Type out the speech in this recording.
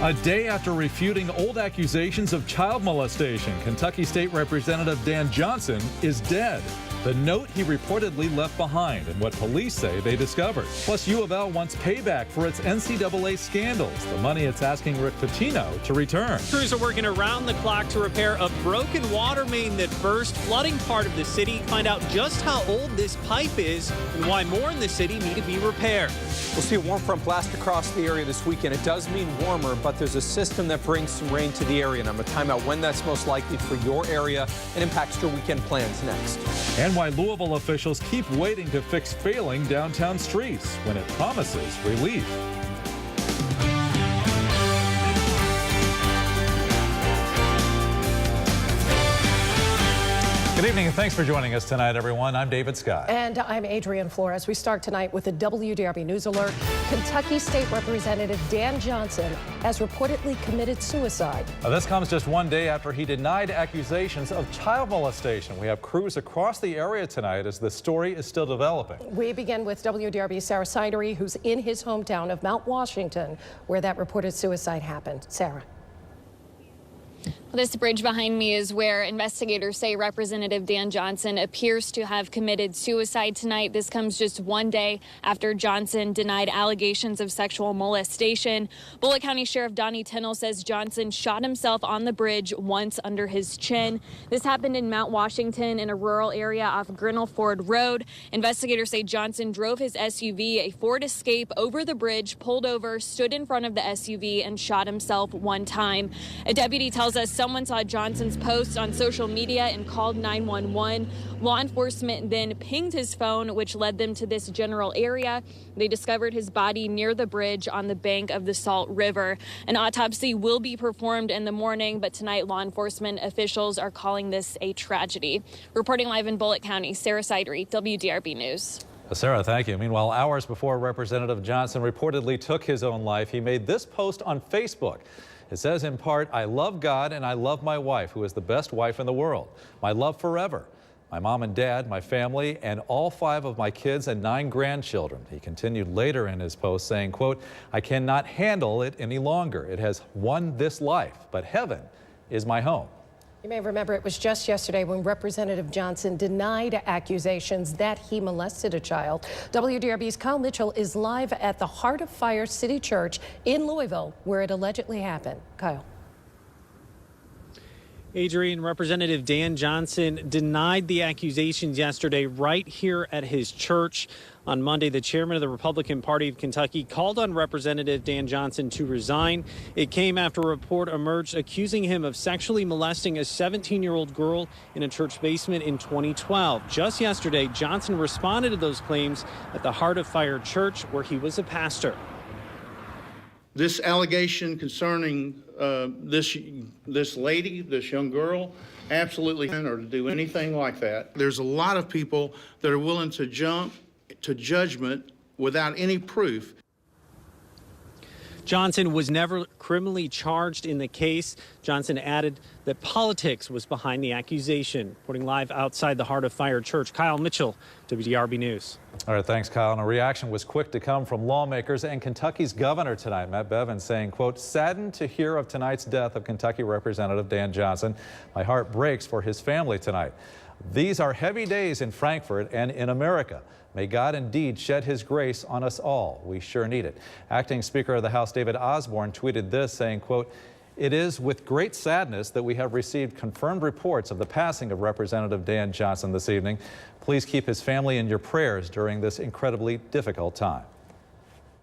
A day after refuting old accusations of child molestation, Kentucky State Representative Dan Johnson is dead. The note he reportedly left behind and what police say they discovered. Plus, U of L wants payback for its NCAA scandals, the money it's asking Rick Pitino to return. Crews are working around the clock to repair a broken water main that burst, flooding part of the city. Find out just how old this pipe is and why more in the city need to be repaired. We'll see a warm front blast across the area this weekend. It does mean warmer, but there's a system that brings some rain to the area. And I'm going to time out when that's most likely for your area and impacts your weekend plans next. And why Louisville officials keep waiting to fix failing downtown streets when it promises relief. Good evening and thanks for joining us tonight, everyone. I'm David Scott. And I'm Adrienne Flores. We start tonight with a WDRB News alert. Kentucky State Representative Dan Johnson has reportedly committed suicide. This comes just one day after he denied accusations of child molestation. We have crews across the area tonight as the story is still developing. We begin with WDRB's Sarah Sidery, who's in his hometown of Mount Washington, where that reported suicide happened. Sarah. This bridge behind me is where investigators say Representative Dan Johnson appears to have committed suicide tonight. This comes just one day after Johnson denied allegations of sexual molestation. Bullitt County Sheriff Donnie Tinnell says Johnson shot himself on the bridge once under his chin. This happened in Mount Washington in a rural area off Grinnell Ford Road. Investigators say Johnson drove his SUV, a Ford Escape, over the bridge, pulled over, stood in front of the SUV, and shot himself one time. A deputy tells us someone saw Johnson's post on social media and called 911. Law enforcement then pinged his phone, which led them to this general area. They discovered his body near the bridge on the bank of the Salt River. An autopsy will be performed in the morning, but tonight law enforcement officials are calling this a tragedy. Reporting live in Bullitt County, Sarah Sidery, WDRB News. Sarah, thank you. Meanwhile, hours before Representative Johnson reportedly took his own life, he made this post on Facebook. It says in part, "I love God and I love my wife, who is the best wife in the world. My love forever. My mom and dad, my family, and all 5 of my kids and 9 grandchildren." He continued later in his post saying, quote, "I cannot handle it any longer. It has won this life, but heaven is my home." You may remember it was just yesterday when Representative Johnson denied accusations that he molested a child. WDRB's Kyle Mitchell is live at the Heart of Fire City Church in Louisville, where it allegedly happened. Kyle. Adrienne, Representative Dan Johnson denied the accusations yesterday right here at his church. On Monday, the chairman of the Republican Party of Kentucky called on Representative Dan Johnson to resign. It came after a report emerged accusing him of sexually molesting a 17-year-old girl in a church basement in 2012. Just yesterday, Johnson responded to those claims at the Heart of Fire Church, where he was a pastor. This allegation concerning this lady, this young girl, absolutely, or to do anything like that. There's a lot of people that are willing to jump to judgment without any proof. Johnson was never criminally charged in the case. Johnson added that politics was behind the accusation. Reporting live outside the Heart of Fire Church, Kyle Mitchell, WDRB News. All right, thanks, Kyle. And a reaction was quick to come from lawmakers and Kentucky's governor tonight, Matt Bevin, saying, quote, "Saddened to hear of tonight's death of Kentucky Representative Dan Johnson. My heart breaks for his family tonight. These are heavy days in Frankfort and in America. May God indeed shed his grace on us all. We sure need it." Acting Speaker of the House David Osborne tweeted this, saying, quote, "It is with great sadness that we have received confirmed reports of the passing of Representative Dan Johnson this evening. Please keep his family in your prayers during this incredibly difficult time."